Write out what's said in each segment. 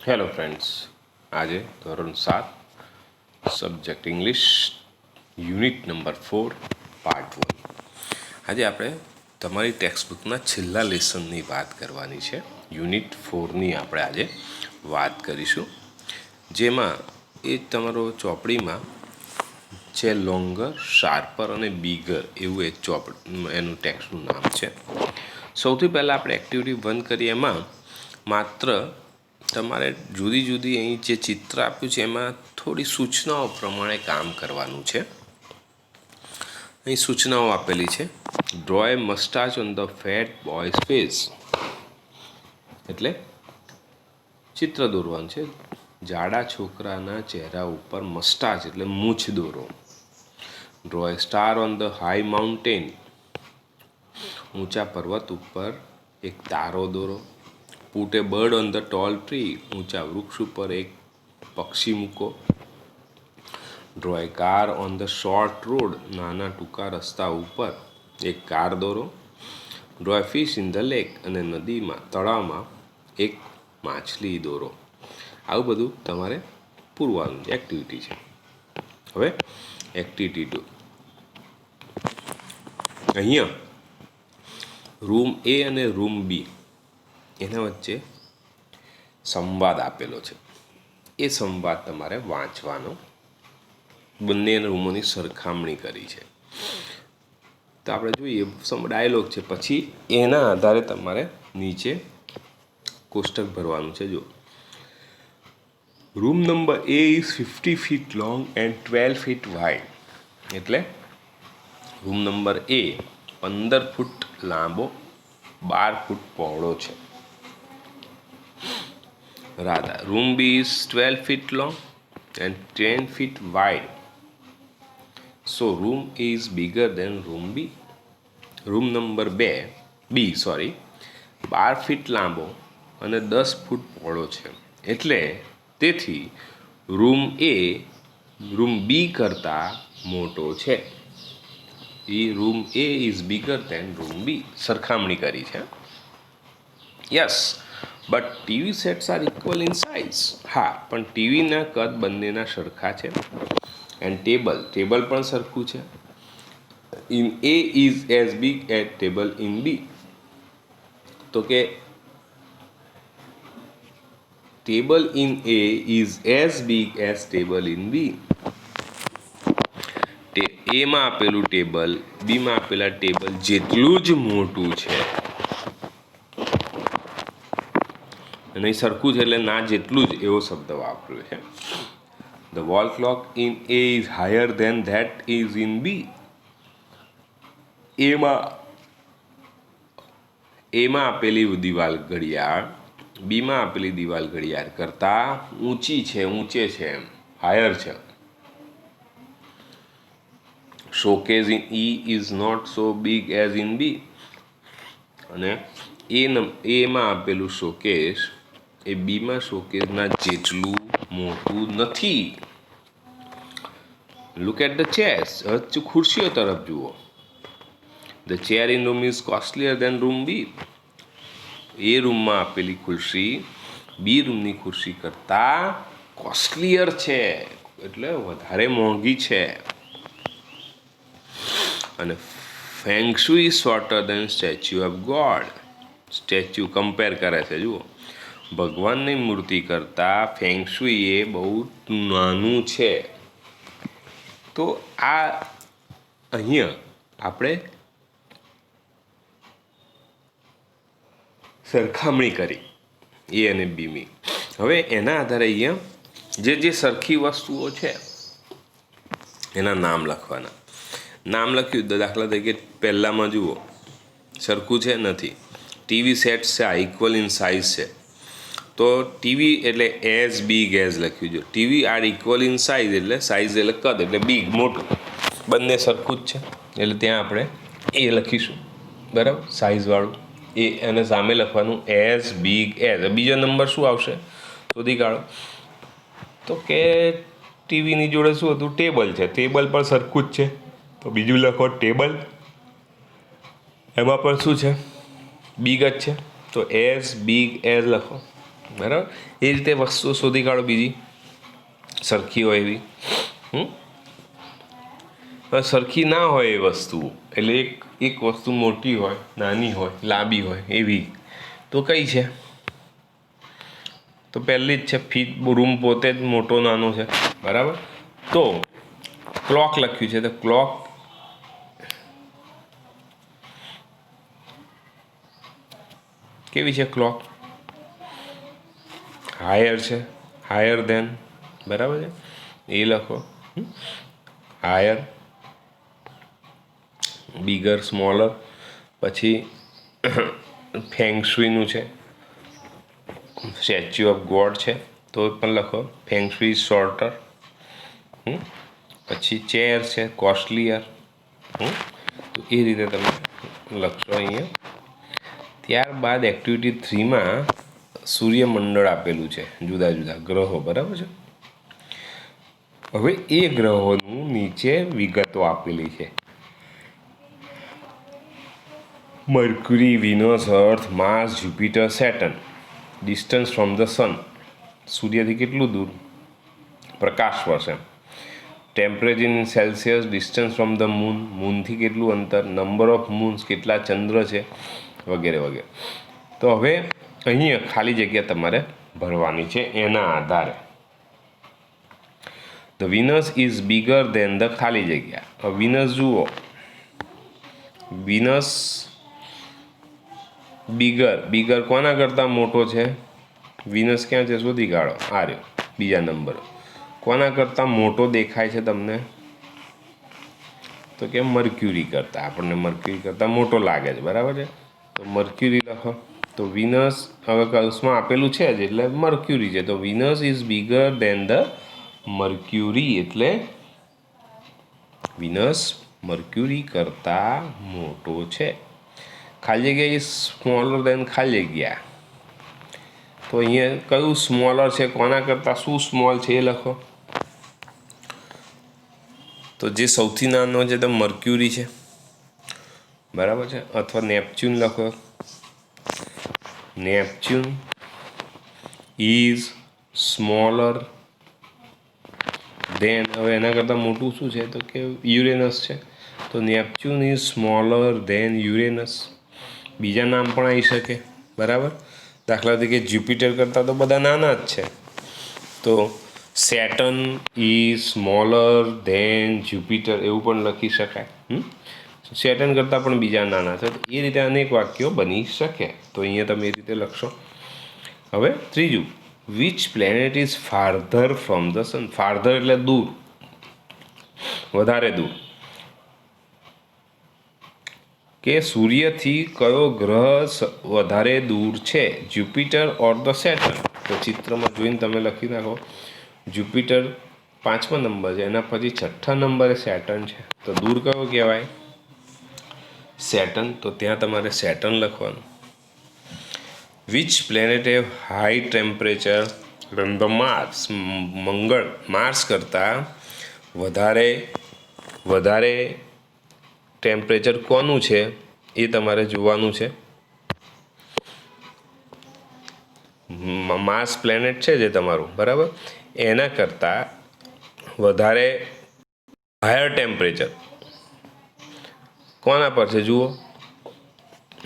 Hello friends, આજે ધોરણ 7 subject English unit number 4 part 1. આજે આપણે તમારી ટેક્સ્ટબુકના છેલ્લા લેસનની વાત કરવાની છે. યુનિટ 4ની આપણે આજે વાત કરીશું, જેમાં એ તમારો ચોપડીમાં છે લોંગર, શાર્પર અને બીગર એવું એનું ટેક્સ્ટનું નામ છે. સૌથી પહેલાં આપણે એક્ટિવિટી 1 કરીએ. એમાં માત્ર તમારે જુદી જુદી અહીં જે ચિત્ર આપ્યું છે એમાં થોડી સૂચનાઓ પ્રમાણે કામ કરવાનું છે. અહીં સૂચનાઓ આપેલી છે. Draw a moustache on the fat boy's face, એટલે ચિત્ર દોરવાનું છે. જાડા છોકરાના ચહેરા ઉપર મસ્ટાચ એટલે મૂછ દોરો. Draw a star on the high mountain, ઊંચા પર્વત ઉપર એક તારો દોરો. Put a bird on the tall tree, ઊંચા વૃક્ષ ઉપર એક પક્ષી મૂકો. Draw a car on the short road, નાના ટૂંકા રસ્તા ઉપર એક કાર દોરો. Draw a fish in the lake, અને નદીમાં તળાવમાં એક માછલી દોરો. આવું બધું તમારે પૂરવાનું એક્ટિવિટી છે. હવે એક્ટિવિટી 2. અહીંયા રૂમ એ અને રૂમ બી એના વચ્ચે સંવાદ આપેલો છે. એ સંવાદ તમારે વાંચવાનો. બંને રૂમોની સરખામણી કરી છે. તો આપણે જોઈએ ડાયલોગ છે, પછી એના આધારે તમારે નીચે કોષ્ટક ભરવાનું છે. જો room number A is 50 feet long and 12 feet wide, એટલે રૂમ નંબર એ 15 ફૂટ લાંબો, 12 ફૂટ પહોળો છે. Rather, room B is 12 feet long and 10 feet wide. So room A is bigger than room B. Room number B 12 fit લાંબો અને 10 ફૂટ પહોળો છે, એટલે તેથી રૂમ એ રૂમ બી કરતાં મોટો છે. Room A is bigger than room B. સરખામણી કરી છે. Yes, but TV sets are equal in size. હા, પણ ટીવીના કદ બંનેના સરખા છે. એન્ડ ટેબલ પણ સરખું છે. In A is as big as table in B. તો કે table in A is as big as table in B. એમાં આપેલું ટેબલ બીમાં આપેલા ટેબલ જેટલું જ મોટું છે. અને સરખું છે એટલે ના જેટલું જ એવો શબ્દ વાપર્યો છે. The wall clock in A is higher than that is in B. એમાં આપેલી દિવાલ ઘડિયાળ બીમાં આપેલી દિવાલ ઘડિયાળ કરતાં ઊંચે છે, એમ હાયર છે. Showcase in E is not so big as in B. અને એમાં આપેલું શોકેસ એ બીમાં શોકેસના જેટલું મોટું નથી. Look at the chairs. હવે ખુરશીઓ તરફ જુઓ. The chair in room is costlier than room B. એ રૂમમાં આપેલી ખુરશી બી રૂમની ખુરશી કરતાં કોસ્ટલીયર છે, એટલે વધારે મોંઘી છે. અને feng shui is shorter than statue of god. Statue compare કરે છે. જુઓ, ભગવાનની મૂર્તિ કરતાં ફેંગ શુઇ એ બહુ નાનું છે. તો આ અહીંયા આપણે સરખામણી કરી એ અને બીની. હવે એના આધારે અહીંયા જે સરખી વસ્તુઓ છે એના નામ લખવાના. નામ લખ્યું, દાખલા તરીકે પહેલામાં જુઓ, સરખું છે નથી. ટીવી સેટ્સ છે, આ ઇક્વલ ઇન સાઇઝ છે, તો ટીવી એટલે એઝ બિગ એઝ લખ્યું. જો TV are equal in size એટલે સાઇઝ એટલે કદ, એટલે બિગ મોટું, બંને સરખું જ છે, એટલે ત્યાં આપણે એ લખીશું. બરાબર, સાઇઝવાળું એ. અને સામે લખવાનું એઝ બિગ એઝ. બીજો નંબર શું આવશે શોધી કાઢો. તો કે ટીવીની જોડે શું હતું, ટેબલ છે. ટેબલ પણ સરખું જ છે, તો બીજું લખો ટેબલ. એમાં પણ શું છે, બિગ જ છે, તો એઝ બિગ એઝ લખો. બરાબર. એ રીતે વસ્તુઓ શોધી કાઢો બીજી સરખી હોય એવી. સરખી ના હોય એ વસ્તુ, એટલે એક વસ્તુ મોટી હોય, નાની હોય, લાંબી હોય એવી, તો કઈ છે? તો પહેલી જ છે રૂમ પોતે જ મોટો નાનો છે. બરાબર. તો ક્લોક લખ્યું છે, તો ક્લોક કેવી છે? ક્લોક હાયર છે, હાયર ધેન. બરાબર છે, એ લખો. Higher, bigger, smaller. પછી ફેંગશુઈનું છે, સ્ટેચ્યુ ઓફ ગોડ છે, તો પણ લખો ફેંગશુઈ શોર્ટર. પછી ચેર છે, કોસ્ટલીયર. તો એ રીતે તમે લખશો અહીંયા. ત્યારબાદ એક્ટિવિટી 3માં સૂર્યમંડળ આપેલું છે, જુદા જુદા ગ્રહો. બરાબર છે. હવે એ ગ્રહોનું નીચે વિગતો આપેલી છે. Mercury, Venus, Earth, Mars, Jupiter, Saturn. Distance from the sun, સૂર્યથી કેટલું દૂર? પ્રકાશ વર્ષ એમ. Temperature in Celsius. Distance from the moon, મૂનથી કેટલું અંતર? નંબર ઓફ મૂન્સ, કેટલા ચંદ્ર છે, વગેરે વગેરે. તો હવે અહીંયા ખાલી જગ્યા તમારે ભરવાની છે એના આધારે. The Venus is bigger than the ખાલી જગ્યા. વિનસ જુઓ, વિનસ બિગર કોના કરતાં મોટો છે? વિનસ ક્યાં છે શોધી કાઢો. આ રહ્યો બીજા નંબર. કોના કરતાં મોટો દેખાય છે તમને? તો કે મર્ક્યુરી કરતાં. આપણને મર્ક્યુરી કરતાં મોટો લાગે છે. બરાબર છે. તો મર્ક્યુરી લખો. તો વિનસ હવે કૌંસમાં આપેલું છે જ, એટલે મર્ક્યુરી છે. તો Venus is bigger than the mercury, એટલે વિનસ મર્ક્યુરી કરતાં મોટો છે. ખાલી જગ્યા ઇઝ સ્મોલર દેન ખાલી જગ્યા. તો અહીંયા કયું સ્મોલર છે? કોના કરતાં શું સ્મોલ છે એ લખો. તો જે સૌથી નાનો છે તો મર્ક્યુરી છે. બરાબર છે. અથવા નેપચ્યુન લખો. નેપચ્યુન ઇઝ સ્મોલર દેન, હવે એના કરતાં મોટું શું છે? તો કે યુરેનસ છે. તો Neptune is smaller than Uranus. બીજા નામ પણ આવી શકે. બરાબર. દાખલા તરીકે જ્યુપિટર કરતાં તો બધા નાના જ છે, તો સેટર્ન ઇઝ સ્મોલર દેન જ્યુપિટર એવું પણ લખી શકાય. સેટર્ન કરતાં પણ બીજા નાના છે. તો એ રીતે અનેક વાક્યો બની શકે. તો અહીંયા તમે એ રીતે લખશો. હવે ત્રીજું, which planet is farther from the sun. Farther એટલે દૂર, વધારે દૂર. કે સૂર્યથી કયો ગ્રહ વધારે દૂર છે? Jupiter or the Saturn. તો ચિત્રમાં જોઈને તમે લખી નાખો. જ્યુપિટર 5મા નંબર છે, એના પછી 6ઠ્ઠા નંબરે સેટર્ન છે. તો દૂર કયો કહેવાય? સેટર્ન. તો ત્યાં તમારે સેટર્ન લખવાનું. Which planet have high temperature than the Mars. Mangal Mars કરતાં વધારે ટેમ્પરેચર કોનું છે એ તમારે જોવાનું છે. માર્સ પ્લેનેટ છે જે તમારું, બરાબર, એના કરતાં વધારે હાયર ટેમ્પરેચર કોના પર છે જુઓ.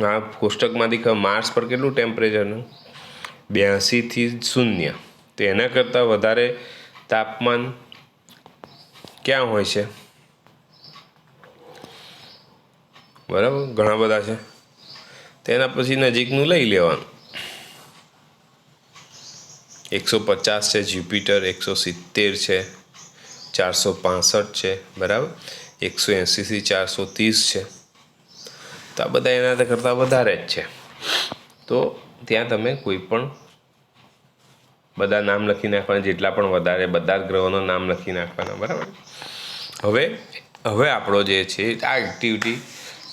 આ કોષ્ટકમાંથી માર્સ પર કેટલું ટેમ્પરેચરનું? 82થી 0. તો એના કરતાં વધારે તાપમાન ક્યાં હોય છે? બરાબર, ઘણા બધા છે. તેના પછી નજીકનું લઈ લેવાનું. 150 છે જ્યુપિટર, 170 છે, 465 છે. બરાબર, 180થી 430 છે. તો આ બધા એના કરતાં વધારે જ છે. તો ત્યાં તમે કોઈ પણ બધા નામ લખી નાખવાના, જેટલા પણ વધારે બધા જ ગ્રહોના નામ લખી નાખવાના. બરાબર. હવે આપણો જે છે આ એક્ટિવિટી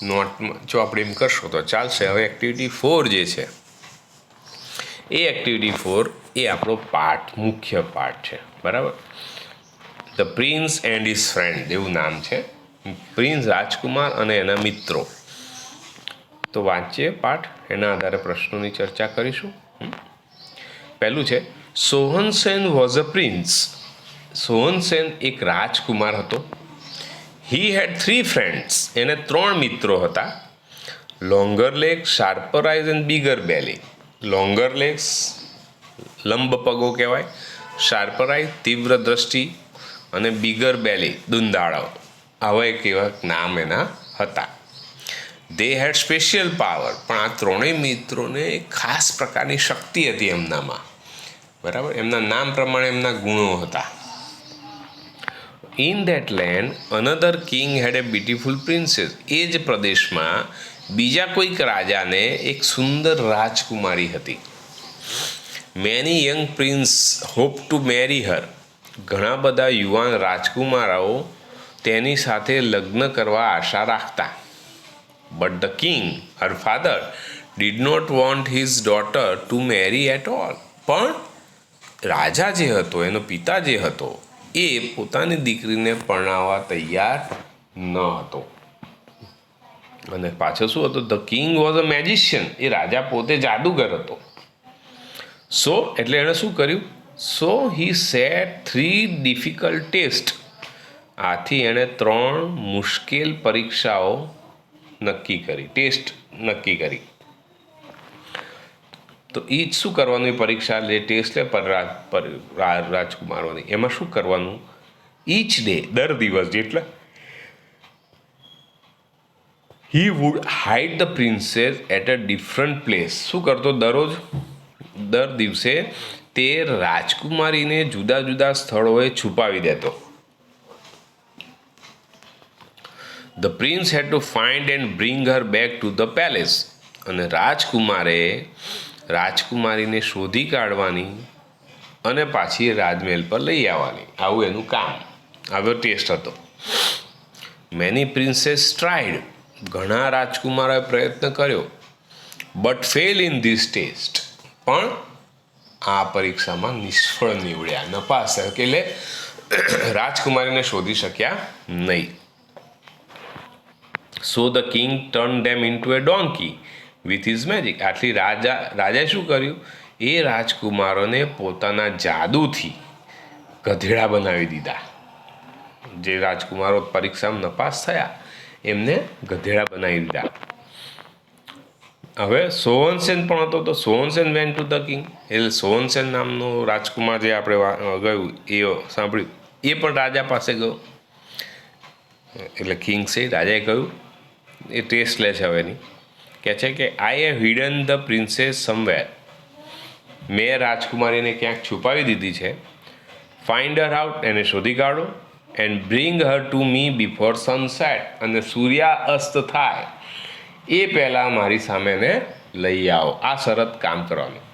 નોટમાં જો આપણે એમ કરશો તો ચાલશે. હવે એક્ટિવિટી 4 જે છે એ એક્ટિવિટી 4 એ આપણો મુખ્ય પાઠ છે. બરાબર. The prince and his friend એવું નામ છે. પ્રિન્સ રાજકુમાર અને એના મિત્રો. તો વાંચીએ પાઠ, એના આધારે પ્રશ્નોની ચર્ચા કરીશું. પહેલું છે સોહનસેન વોઝ અ પ્રિન્સ. સોહનસેન એક રાજકુમાર હતો. હી હેડ 3 ફ્રેન્ડ્સ. એને 3 મિત્રો હતા. Longer legs, sharper eyes and bigger belly. Longer legs લંબ પગો કહેવાય, શાર્પર આઈ તીવ્ર દ્રષ્ટિ, અને બિગર બેલી દુંદાળો. આવા એક એવા નામ એના હતા. દે હેડ સ્પેશિયલ પાવર. પણ આ ત્રણેય મિત્રોને ખાસ પ્રકારની શક્તિ હતી એમનામાં. બરાબર, એમના નામ પ્રમાણે એમના ગુણો હતા. In that land another king had a beautiful princess. એ જ પ્રદેશમાં બીજા કોઈક રાજાને એક સુંદર રાજકુમારી હતી. Many young prince hope to marry her. ઘણા બધા યુવાન રાજકુમારાઓ તેની સાથે લગ્ન કરવા આશા રાખતા. But the king her father did not want his daughter to marry at all. પણ રાજા જે હતો, એનો પિતા જે હતો, એ પોતાની દીકરીને પરણાવવા તૈયાર ન હતો. અને પાછળ શું હતું? The king was a magician. એ રાજા પોતે જાદુગર હતો. સો એટલે એણે શું કર્યું? So he set 3 difficult test. આથી એણે 3 મુશ્કેલ પરીક્ષાઓ નક્કી કરી, ટેસ્ટ નક્કી કરી. તો એ જ શું કરવાનું? એ પરીક્ષા લે, ટેસ્ટ લે રાજકુમારોની. એમાં શું કરવાનું? ઈચ ડે, દર દિવસ જેટલા, he would hide the princess at a different place. શું કરતો? દર દિવસે તે રાજકુમારીને જુદા જુદા સ્થળોએ છુપાવી દેતો. The prince had to find and bring her back to the palace. અને રાજકુમારે રાજકુમારીને શોધી કાઢવાની અને પાછી રાજમહેલ પર લઈ આવવાની. આવું એનું કામ. આવ્યો ટેસ્ટ હતો. Many princess tried. ઘણા રાજકુમારોએ પ્રયત્ન કર્યો. But fail in this test. પણ આ પરીક્ષામાં નિષ્ફળ નીવડ્યા, નપાસ. એટલે રાજકુમારીને શોધી શક્યા નહીં. So the king turn them into a donkey with his magic. આટલી રાજાએ શું કર્યું? એ રાજકુમારોને પોતાના જાદુથી ગધેડા બનાવી દીધા. જે રાજકુમારો પરીક્ષામાં નપાસ થયા એમને ગધેડા બનાવી દીધા. હવે સોહનસેન પણ હતો. તો સોહનસેન વેન્ટ ટુ ધ કિંગ. એટલે સોહનસેન નામનો રાજકુમાર જે આપણે ગયું એ સાંભળ્યું, એ પણ રાજા પાસે ગયો. એટલે કિંગ છે, રાજાએ કહ્યું, એ ટેસ્ટ લે છે હવે એની. કહે છે કે I have hidden the princess somewhere. મેં રાજકુમારીને ક્યાંક છુપાવી દીધી છે. ફાઇન્ડ હર આઉટ. એને શોધી કાઢો. And bring her to me before sunset. અને સૂર્યાસ્ત થાય એ પહેલાં મારી સામે એને લઈ આવો. આ શરત કામ કરવાનું.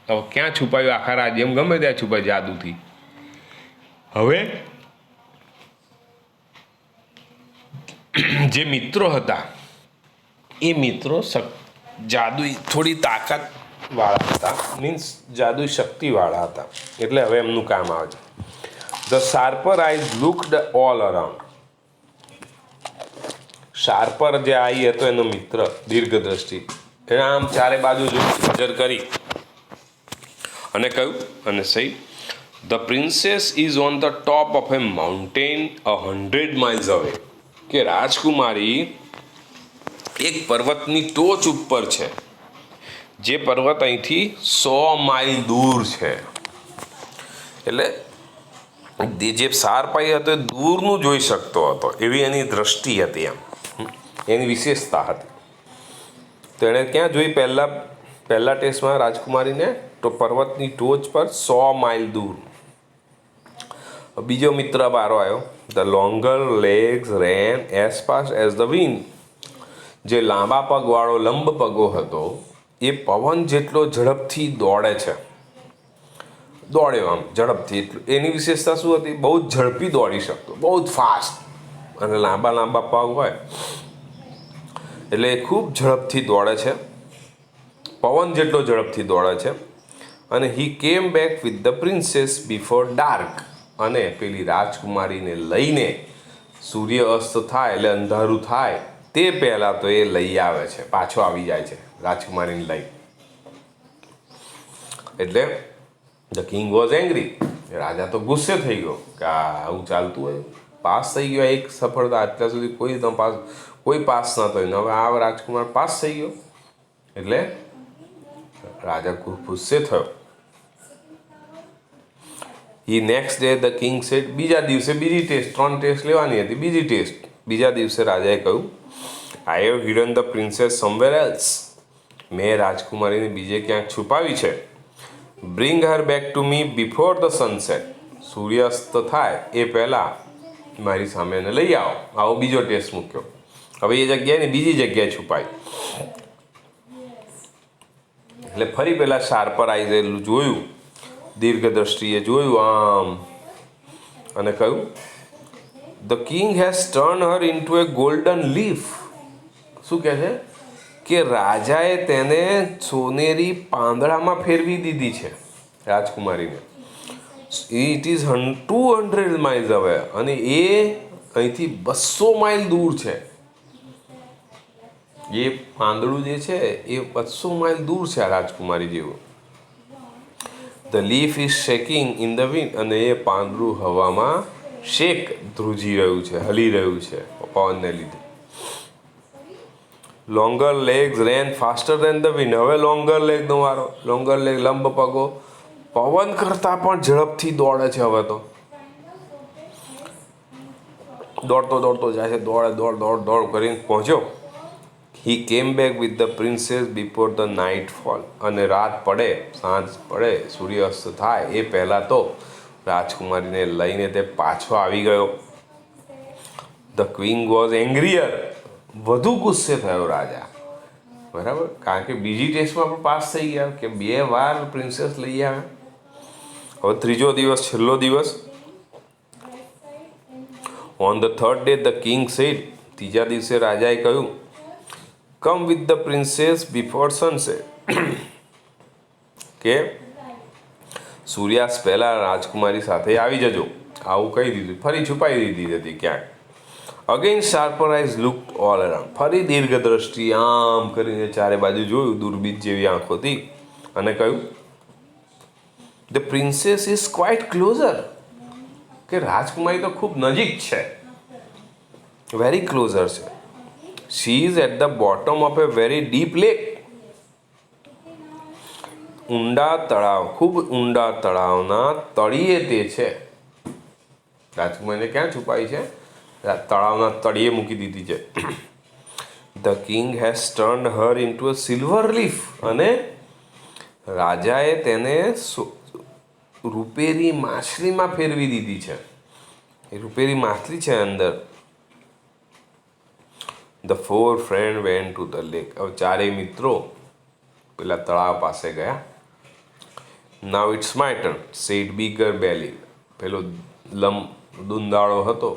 હવે ક્યાં છુપાયું? આખા રાજ્યમાં ગમે ત્યાં છુપાય જાદુથી. હવે જે મિત્રો હતા એ મિત્રો જાદુઈ થોડી તાકાતવાળા હતા, મીન્સ જાદુઈ શક્તિવાળા હતા. એટલે હવે એમનું કામ આવે છે. The sharper eyes looked all around. Sharper જે આઈ હતો એનો મિત્ર, દીર્ઘદ્રષ્ટિ, એણે આમ ચારે બાજુ નજર કરી અને કહ્યું, અને સહી, the princess is on the top of A mountain 100 miles અવે. કે રાજકુમારી એક પર્વતની ટોચ ઉપર છે, જે પર્વત અહીંથી 100 માઇલ દૂર છે. એટલે જે શાર્પાઈ હતો એ દૂરનું જોઈ શકતો હતો, એવી એની દ્રષ્ટિ હતી. એની વિશેષતા હતી. તો એણે ક્યાં જોઈ? પહેલા ટેસ્ટમાં રાજકુમારીને તો પર્વતની ટોચ પર 100 માઇલ દૂર. બીજો મિત્ર બારો આવ્યો. The longer legs rain as fast as the wind. જે લાંબા પગવાળો લંબ પગો હતો એ પવન જેટલો ઝડપથી દોડે છે. દોડ્યો આમ ઝડપથી. એટલું એની વિશેષતા શું હતી? બહુ જ ઝડપી દોડી શકતો, બહુ જ ફાસ્ટ. અને લાંબા પગ હોય એટલે એ ખૂબ ઝડપથી દોડે છે, પવન જેટલો ઝડપથી દોડે છે. અને he came back with the princess before dark. અને પેલી રાજકુમારીને લઈને સૂર્ય અસ્ત થાય એટલે અંધારું થાય તે પહેલાં તો એ લઈ આવે છે, પાછો આવી જાય છે રાજકુમારીને લઈ. એટલે ધ કિંગ વોઝ એંગ્રી, રાજા તો ગુસ્સે થઈ ગયો કે આવું ચાલતું હોય, પાસ થઈ ગયો એક સફળતા, અત્યાર સુધી કોઈ પાસ ન થયું, હવે આ રાજકુમાર પાસ થઈ ગયો એટલે રાજા ખૂબ ગુસ્સે થયો. He next day the king said, બીજા દિવસે બીજી ટેસ્ટ, 3 ટેસ્ટ લેવાની હતી, બીજી ટેસ્ટ, બીજા દિવસે રાજાએ કહ્યું, I have hidden the princess somewhere else, મેં રાજકુમારીને બીજે ક્યાંક છુપાવી છે. Bring her back to me before the sunset, સૂર્યાસ્ત થાય એ પહેલાં મારી સામે એને લઈ આવો. આવો બીજો ટેસ્ટ મૂક્યો. હવે એ જગ્યાએ ને બીજી જગ્યાએ છુપાઈ, એટલે ફરી પેલા શાર્પર આઈઝે જોયું, દીર્ઘદ્રષ્ટિએ જોયું આમ, અને કહ્યું, the king has turn her into A golden leaf. શું કહે છે કે રાજાએ તેને સોનેરી પાંદડામાં ફેરવી દીધી છે રાજકુમારીને. ઇટ ઇઝ 200 માઇલ્સ અવે, અને એ અહીંથી 200 માઇલ દૂર છે. એ પાંદડું જે છે એ 200 માઇલ દૂર છે આ રાજકુમારી જેવું. The leaf is shaking in the wind, અને એ પાંદડું હવામાં ધ્રુજી રહ્યું છે, હલી રહ્યું છે પવનને લીધે. Longer legs ran faster than the wind, હવે લોંગર લેગનો વારો. લોંગર લેગ લંબ પગો પવન કરતાં પણ ઝડપથી દોડે છે. હવે તો દોડતો જાય છે, દોડ કરીને પહોંચ્યો. He came back with the princess before the night fall, અને રાત પડે, સાંજ પડે, સૂર્યાસ્ત થાય એ પહેલાં તો રાજકુમારીને લઈને તે પાછો આવી ગયો. ધ ક્વીન વોઝ એંગ્રીયર, વધુ ગુસ્સે થયો રાજા, બરાબર, કારણ કે બીજી ટેસ્ટમાં પણ પાસ થઈ ગયા, કે 2 વાર પ્રિન્સેસ લઈ આવ્યા. હવે ત્રીજો દિવસ, છેલ્લો દિવસ. On the third day the king said, ત્રીજા દિવસે રાજાએ કહ્યું, come with the princess before sunset, કે સૂર્યાસ્ત પહેલા રાજકુમારી સાથે આવી જજો. આવું કહી દીધું, ફરી છુપાઈ દીધી હતી ક્યાંક. Again sharper eyes look all around, ફરી દીર્ઘદ્રષ્ટિ આમ કરીને ચારે બાજુ જોયું, દૂરબીન જેવી આંખોથી, અને કહ્યું, the princess is quite closer, કે રાજકુમારી તો ખૂબ નજીક છે, વેરી ક્લોઝર છે. She is at the bottom of a very deep lake, ઊંડા તળાવ, ખૂબ ઊંડા તળાવના તળિયે તે છે. રાજકુમારીને ક્યાં છુપાઈ છે? તળાવના તળિયે મૂકી દીધી છે. The king has turned her into a silver leaf, અને રાજાએ તેને રૂપેરી માછલીમાં ફેરવી દીધી છે. એ રૂપેરી માછલી છે અંદર. The 4 friend went to the lake, હવે ચારેય મિત્રો પેલા તળાવ પાસે ગયા. Now it's my turn said bigger belly, પેલો દુંદાળો હતો,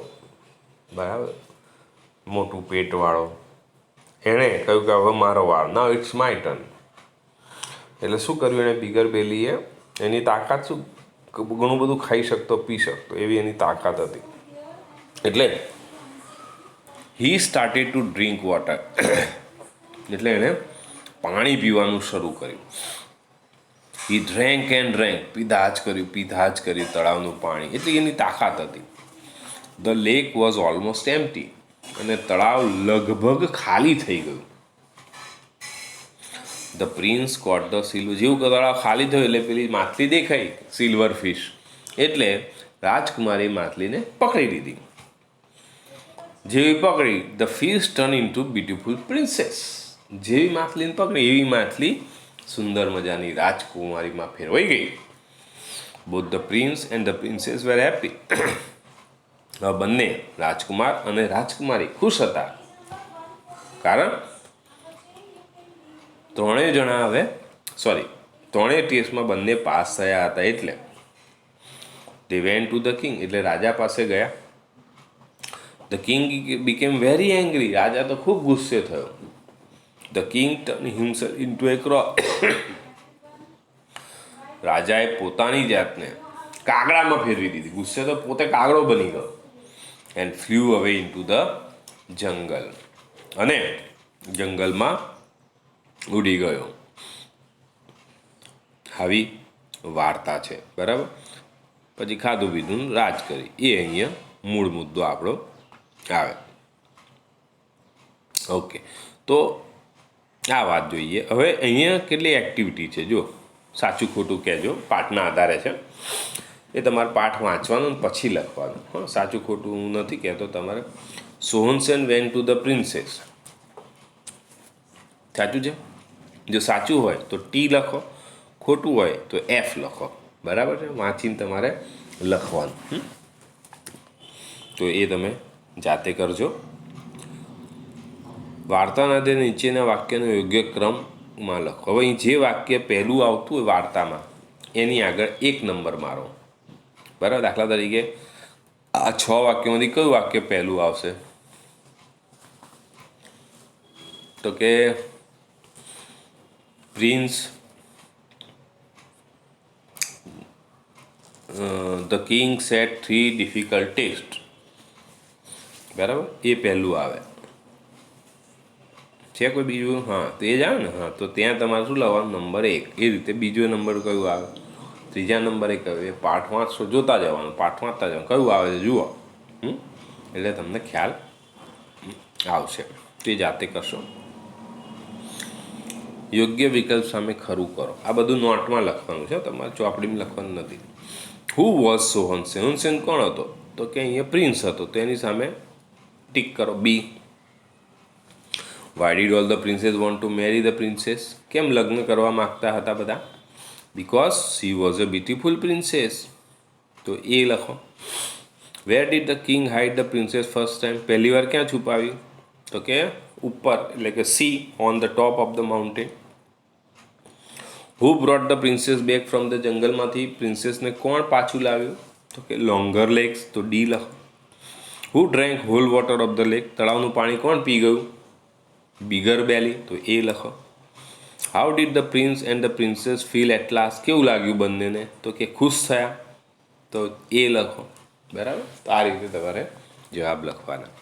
બરાબર, મોટું પેટવાળો, એણે કહ્યું કે હવે મારો વાર. નાવ ઇટ્સ માય ટર્ન, એટલે શું કર્યું એણે? બિગર બેલીએ, એની તાકાત શું, ઘણું બધું ખાઈ શકતો, પી શકતો, એવી એની તાકાત હતી. એટલે he started to drink water, એટલે એણે પાણી પીવાનું શરૂ કર્યું. હી ડ્રેન્ક એન્ડ ડ્રેન્ક, પીધા જ કર્યું તળાવનું પાણી, એટલે એની તાકાત હતી. The lake was almost empty, અને તળાવ લગભગ ખાલી થઈ ગયું. The prince caught the silver, જેવું તળાવ ખાલી થયું એટલે પેલી માછલી દેખાઈ, સિલ્વર ફિશ, એટલે રાજકુમારી માછલીને પકડી લીધી. જેવી પકડી, the fish turn into beautiful princess, જેવી માછલીને પકડી એવી માછલી સુંદર મજાની રાજકુમારીમાં ફેરવાઈ ગઈ. Both the prince and the princess wear happy, બંને રાજકુમાર અને રાજકુમારી ખુશ હતા, કારણ ત્રણેય ટેસ્ટમાં બંને પાસ થયા હતા. એટલે they went to the king, એટલે રાજા પાસે ગયા. The king became very angry, રાજા તો ખૂબ ગુસ્સે થયો. The king turn himself into a crow, રાજાએ પોતાની જાતને કાગડામાં ફેરવી દીધી, ગુસ્સે તો પોતે કાગડો બની ગયો. એન્ડ ફ્લ્યુ અવે ઇન્ટુ ધ જંગલ, અને જંગલમાં ઉડી ગયો. આવી વાર્તા છે, બરાબર. પછી ખાધું પીધું રાજ કરી, એ અહીંયા મૂળ મુદ્દો આપણો આવે. ઓકે, તો આ વાત જોઈએ. હવે અહીંયા કેટલી એક્ટિવિટી છે જો, સાચું ખોટું કહેજો, પાઠના આધારે છે. એ તમારે પાઠ વાંચવાનો ને પછી લખવાનું. હા, સાચું ખોટું હું નથી કહેતો. તમારે સોહનસેન વેન ટુ ધ પ્રિન્સેસ, સાચું છે. જો સાચું હોય તો ટી લખો, ખોટું હોય તો એફ લખો, બરાબર છે. વાંચીને તમારે લખવાનું. તો એ તમે જાતે કરજો. વાર્તાના તે નીચેના વાક્યનો યોગ્ય ક્રમમાં લખો. હવે અહીં જે વાક્ય પહેલું આવતું હોય વાર્તામાં એની આગળ 1 નંબર મારો, બરાબર. દાખલા તરીકે આ 6 વાક્યોમાંથી કયું વાક્ય પહેલું આવશે? તો કે prince the king set 3 difficult test, બરાબર. એ પહેલું આવે છે. કોઈ બીજું? હા, તો એ જ આવે ને. હા, તો ત્યાં તમારે શું લાવવાનું? નંબર 1. એ રીતે બીજો નંબર કયું આવે? ત્રીજા નંબરે કયું? એ પાઠ વાંચશો, જોતા જવાનું, પાઠ વાંચતા જવાનું, કયું આવે છે જુઓ. એટલે તમને ખ્યાલ આવશે. તે જાતે કરશો. યોગ્ય વિકલ્પ સામે ખરું કરો. આ બધું નોટમાં લખવાનું છે, તમારે ચોપડીમાં લખવાનું નથી. Who was સોહનસેન? સોહનસેન કોણ હતો? તો કે અહીંયા પ્રિન્સ હતો, તો એની સામે ટીક કરો, B. Why did all the princess want to marry the princess? કેમ લગ્ન કરવા માગતા હતા બધા? Because she was a beautiful princess, તો એ લખો. Where did the king hide the princess first time? પહેલી વાર ક્યાં છુપાવી? તો કે ઉપર, એટલે કે C, on the top of the mountain. Who brought the princess back from the જંગલમાંથી પ્રિન્સેસને કોણ પાછું લાવ્યું? તો કે લોંગર લેગ્સ, તો ડી લખો. Who drank whole water of the lake? તળાવનું પાણી કોણ પી ગયું? બિગર બેલી, તો એ લખો. How did the prince and the princess feel at last? કેવું લાગ્યું બંનેને? તો કે ખુશ થયા, તો એ લખો, બરાબર. તો આ રીતે તમારે જવાબ લખવાના.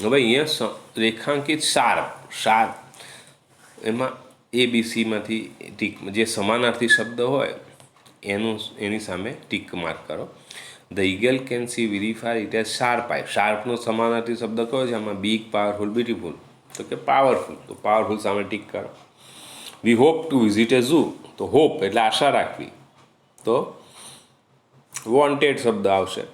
હવે અહીંયા રેખાંકિત શાર્પ એમાં ABCમાંથી ટીક, જે સમાનાર્થી શબ્દ હોય એની સામે ટીક માર્ક કરો. The eagle can see very far, it has sharp eye. શાર્પનો સમાનાર્થી શબ્દ કયો છે આમાં? બિગ, પાવરફુલ, બ્યુટીફુલ, તો કે પાવરફુલ, તો પાવરફુલ સામે ટીક કરો. We hope to visit A zoo, તો હોપ એટલે આશા રાખવી, તો વોન્ટેડ શબ્દ આવશે.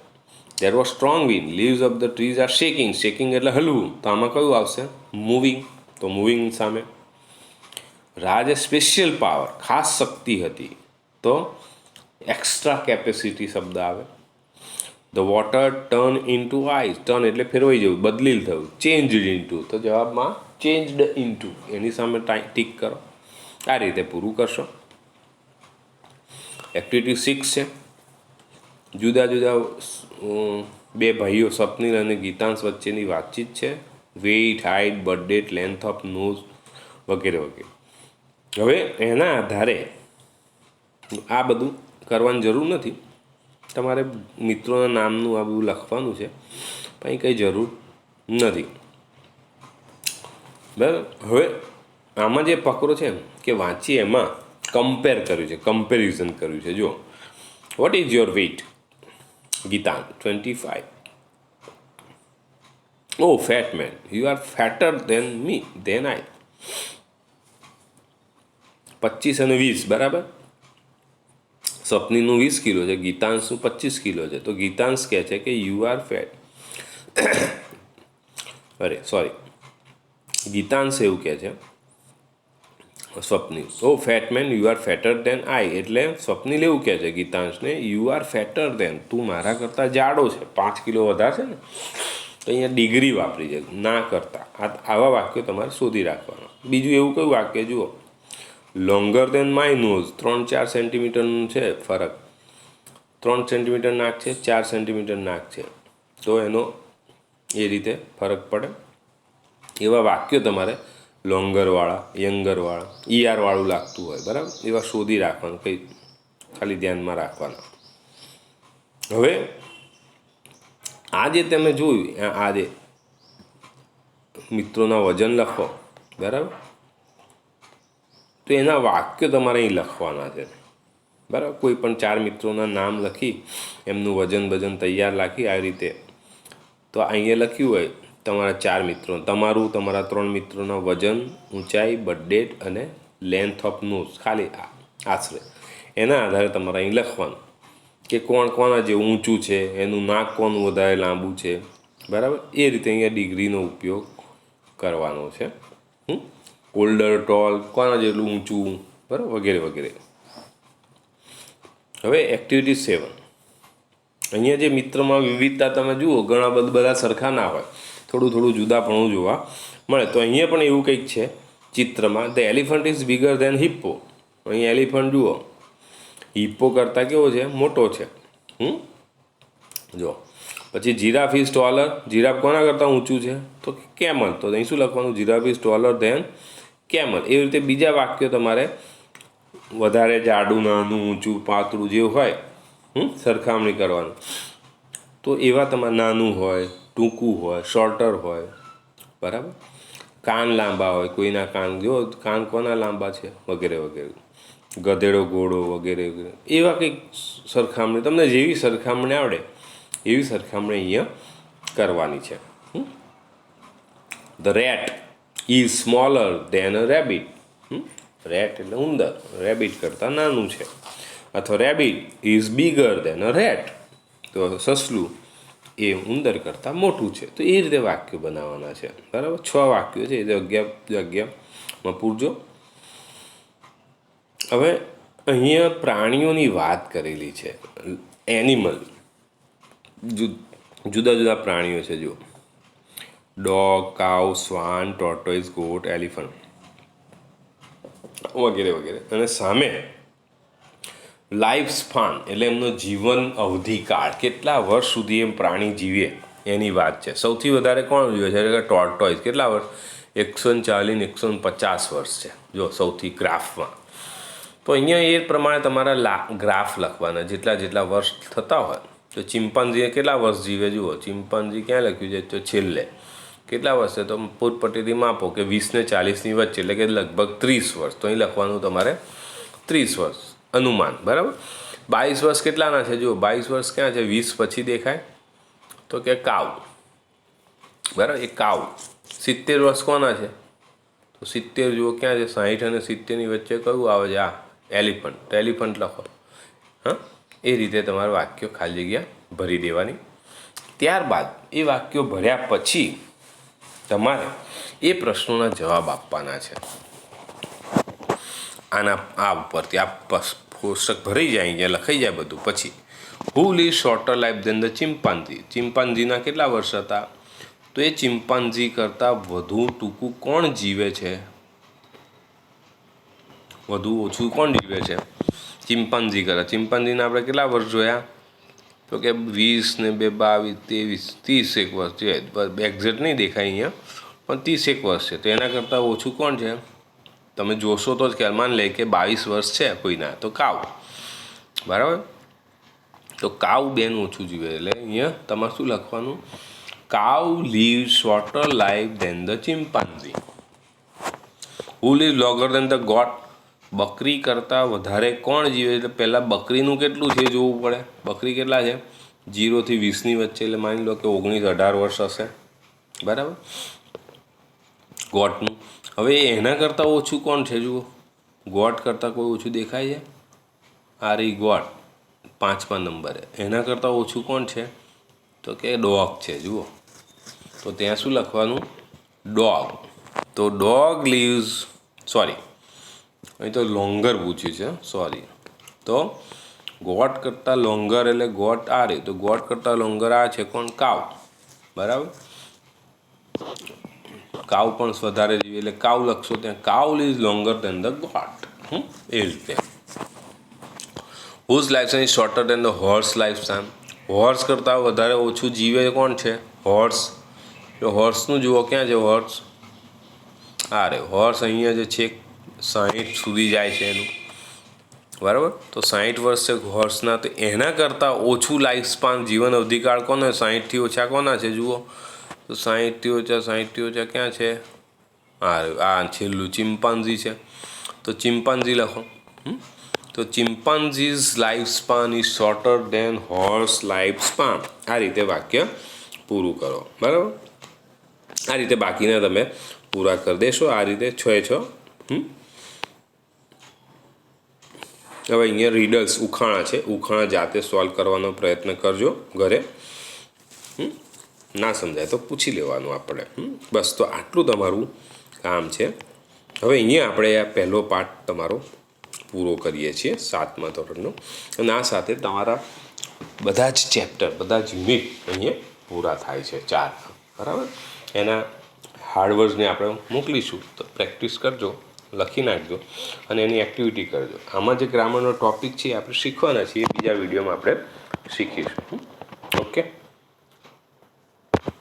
There was strong wind, leaves of the trees are shaking, shaking એટલે હલવું, તો આમાં કયું આવશે? મૂવિંગ, તો મૂવિંગ સામે. રાજ એ સ્પેશિયલ પાવર, ખાસ શક્તિ હતી, તો એક્સ્ટ્રા કેપેસિટી શબ્દ આવે. The water turn into ice, turn એટલે ફેરવાઈ જવું, બદલીલ થયું. ચેન્જડ ઇન્ટુ, તો જવાબમાં ચેન્જડ ઇન્ટુ, એની સામે ટીક કરો. આ રીતે પૂરું કરશો. એક્ટિવિટી 6 છે. જુદા જુદા બે ભાઈઓ સ્વપ્નિલ અને ગીતાંશ વચ્ચેની વાતચીત છે. Weight, height, birth date, length of nose વગેરે વગેરે. હવે એના આધારે આ બધું કરવાની જરૂર નથી, તમારે મિત્રોના નામનું આ બધું લખવાનું છે, પણ કંઈ જરૂર નથી, બરાબર. હવે આમાં જે પકડો છે કે વાંચીએ, એમાં કમ્પેર કર્યું છે, કમ્પેરિઝન કર્યું છે. જો, what is your weight? Geetansh 25. O fat man, you are fatter than I. 25 અને 20, બરાબર. સ્વપ્નિલનું 20 કિલો છે, ગીતાંશનું 25 કિલો છે, તો ગીતાંશ કહે છે કે યુ આર ફેટ. ગીતાંશ એવું કહે છે Swapnil, O fat man you are fatter than I, એટલે સ્વપ્નિલ એવું કહે છે ગીતાંશને, યુ આર ફેટર દેન, તું મારા કરતાં જાડો છે, 5 કિલો વધારે છે ને. તો અહીંયા ડિગ્રી વાપરી છે, ના કરતા. આવા વાક્યો તમારે શોધી રાખવાના. બીજું એવું કયું વાક્ય જુઓ, લોંગર દેન માય નોઝ, 3-4 સેન્ટીમીટરનું છે ફરક. 3 સેન્ટીમીટર નાક છે, 4 સેન્ટીમીટર નાક છે, તો એનો એ રીતે ફરક પડે. એવા વાક્યો તમારે લોંગરવાળા, યંગરવાળા, ER વાળું લાગતું હોય, બરાબર, એવા શોધી રાખવાનું, કંઈ ખાલી ધ્યાનમાં રાખવાના. હવે આ જે તમે જોયું, આ જે મિત્રોના વજન લખો, બરાબર. તો એના વાક્યો તમારે અહીં લખવાના છે, બરાબર. કોઈ પણ 4 મિત્રોના નામ લખી એમનું વજન તૈયાર રાખી આવી રીતે. તો અહીંયા લખ્યું હોય તમારા 4 મિત્રો, તમારું, તમારા 3 મિત્રોના વજન, ઊંચાઈ, બર્થ ડેટ અને લેન્થ ઓફ નોઝ, ખાલી આશરે એના આધારે તમારે અહીં લખવાનું કે કોણ કોના જે ઊંચું છે, એનું નાક કોનું વધારે લાંબુ છે, બરાબર. એ રીતે અહીંયા ડિગ્રીનો ઉપયોગ કરવાનો છે. ઓલ્ડર, ટોલ, કોના જેટલું ઊંચું, બરાબર, વગેરે વગેરે. હવે એક્ટિવિટી 7. અહીંયા જે મિત્રમાં વિવિધતા તમે જુઓ, ઘણા બધા સરખા ના હોય, થોડું જુદાપણું જોવા મળે. તો અહીંયા પણ એવું કંઈક છે ચિત્રમાં. The elephant is bigger than hippo. અહીં એલિફન્ટ જુઓ, હિપ્પો કરતાં કેવો છે, મોટો છે. જો પછી જીરાફ ઇઝ ટોલર. જીરાફ કોના કરતાં ઊંચું છે, તો કેમલ. તો અહીં શું લખવાનું, giraffe is taller than camel. એવી રીતે બીજા વાક્યો તમારે વધારે જાડું, નાનું, ઊંચું, પાતળું જેવું હોય, સરખામણી કરવાનું. તો એવા તમારે નાનું હોય, ટૂંકું હોય, શોર્ટર હોય, બરાબર. કાન લાંબા હોય, કોઈના કાન જો કાન કોના લાંબા છે, વગેરે વગેરે. ગધેડો, ઘોડો, વગેરે વગેરે. એવા કંઈક સરખામણી, તમને જેવી સરખામણી આવડે એવી સરખામણી અહીંયા કરવાની છે. The rat is smaller than a rabbit. Rat એટલે ઉંદર, રેબિટ કરતાં નાનું છે. અથવા rabbit is bigger than a rat. તો સસલું એ ઉંદર કરતાં મોટું છે. તો એ રીતે વાક્યો બનાવવાના છે, બરાબર. 6 વાક્યો છે, એ જગ્યામાં પૂરજો. હવે અહીંયા પ્રાણીઓની વાત કરેલી છે, એનિમલ. જુદા જુદા પ્રાણીઓ છે, જો ડોગ, કાઉ, સ્વાન, ટોર્ટોઇઝ, ગોટ, એલિફન્ટ, વગેરે વગેરે. અને સામે લાઈફ સ્પાન એટલે એમનો જીવન અવધિકાળ, કેટલા વર્ષ સુધી એમ પ્રાણી જીવે એની વાત છે. સૌથી વધારે કોણ જીવે છે, એટલે ટોર્ટોઇઝ. કેટલા વર્ષ, 140 150 વર્ષ છે, જો સૌથી ગ્રાફમાં. તો અહીંયા એ પ્રમાણે તમારા ગ્રાફ લખવાના, જેટલા વર્ષ થતા હોય. તો ચિમ્પાન્ઝીએ કેટલા વર્ષ જીવે જુઓ, ચિમ્પાન્ઝી ક્યાં લખ્યું છે, તો છેલ્લે કેટલા વર્ષ છે, તો પોતપટ્ટીથી માપો કે 20 ને 40ની વચ્ચે, એટલે કે લગભગ 30 વર્ષ. તો અહીં લખવાનું તમારે 30 વર્ષ અનુમાન, બરાબર. 22 વર્ષ કેટલાના છે, જુઓ 22 વર્ષ ક્યાં છે, 20 પછી દેખાય, તો કે કાવ, બરાબર, એ કાવ. 70 વર્ષ કોના છે, તો 70 જુઓ ક્યાં છે, 60 અને 70ની વચ્ચે કયું આવે છે, આ એલિફન્ટ. તો એલિફન્ટ લખો. એ રીતે તમારે વાક્યો ખાલી જગ્યા ભરી દેવાની. ત્યારબાદ એ વાક્યો ભર્યા પછી તમારે એ પ્રશ્નોના જવાબ આપવાના છે. આ ઉપરથી આ કોષ્ટક ભરાઈ જાય, અહીંયા લખાઈ જાય બધું. પછી who live shorter life than the chimpanzee. ચિમ્પાન્ઝીના કેટલા વર્ષ હતા, તો એ ચિમ્પાન્ઝી કરતાં વધુ ટૂંકું કોણ જીવે છે, વધુ ઓછું કોણ જીવે છે, ચિમ્પાન્ઝી કરતાં. ચિમ્પાન્ઝીના આપણે કેટલા વર્ષ જોયા, તો કે 20 ને 2 22 23 30 વર્ષ છે. એક્ઝેક્ટ નહીં દેખાય અહીંયા, પણ 30 વર્ષ છે. તો એના કરતાં ઓછું કોણ છે, તમે જોશો તો જ ખ્યાલ. માન લે કે 22 વર્ષ છે કોઈના, તો કાવ, બરાબર. તો કાવ બેન ઓછું જીવે, એટલે અહીંયા તમારે શું લખવાનું, cow live shorter life than the chimpanzee. Who live longer than the goat. બકરી કરતાં વધારે કોણ જીવે, એટલે પહેલાં બકરીનું કેટલું છે જોવું પડે. બકરી કેટલા છે, 0 થી 20ની વચ્ચે, એટલે માની લો કે 19-18 વર્ષ હશે, બરાબર. ગોટનું હવે એના કરતાં ઓછું કોણ છે, જુઓ ગોટ કરતાં કોઈ ઓછું દેખાય છે, આ રહી ગોટ 5મા નંબરે. એના કરતાં ઓછું કોણ છે, તો કે ડોગ છે, જુઓ. તો ત્યાં શું લખવાનું, ડોગ. તો ડોગ લીવ્સ, સોરી અહીં તો લોંગર પૂછ્યું છે, સોરી. તો ગોટ કરતાં લોંગર એટલે ગોટ આ રહી, તો ગોટ કરતાં લોંગર આ છે કોણ, કાવ, બરાબર. કાવ પણ વધારે જીવે, એટલે કાવ લખશો ત્યાં, cow lives longer than the goat. એ રીતે whose life span is shorter than the horse life span. Horse કરતાં વધારે ઓછું જીવે કોણ છે, હોર્સ. તો હોર્સનું જુઓ ક્યાં છે, હોર્સ આ રે. હોર્સ અહીંયા જે છે 60 સુધી જાય છે એનું, બરાબર. તો 60 વર્ષ છે હોર્સના. તો એના કરતાં ઓછું લાઈફ સ્પાન, જીવન અવધિકાળ કોને, 60થી ઓછા કોના છે, જુઓ. તો 60થી ઓછા ક્યાં છે, આ છેલ્લું ચિમ્પાન્ઝી છે. તો ચિમ્પાન્ઝી લખો. તો chimpanzee's life span is shorter than horse life span. આ રીતે વાક્ય પૂરું કરો. બરાબર, આ રીતે બાકીના તમે પૂરા કરી દેશો. આ રીતે 6 હવે અહીંયા રીડલ્સ ઉખાણા છે. ઉખાણા જાતે સોલ્વ કરવાનો પ્રયત્ન કરજો ઘરે. ના સમજાય તો પૂછી લેવાનું આપણે. બસ, તો આટલું તમારું કામ છે. હવે અહીંયા આપણે આ પહેલો પાઠ તમારો પૂરો કરીએ છીએ 7મા ધોરણનો. અને આ સાથે તમારા બધા જ ચેપ્ટર, બધા જ યુનિટ અહીંયા પૂરા થાય છે 4. બરાબર, એના હાર્ડવર્ડ્સને આપણે મોકલીશું, તો પ્રેક્ટિસ કરજો, લખી નાખજો અને એની એક્ટિવિટી કરજો. આમાં જે ગ્રામરનો ટૉપિક છે આપણે શીખવાના છીએ, બીજા વિડીયોમાં આપણે શીખીશું.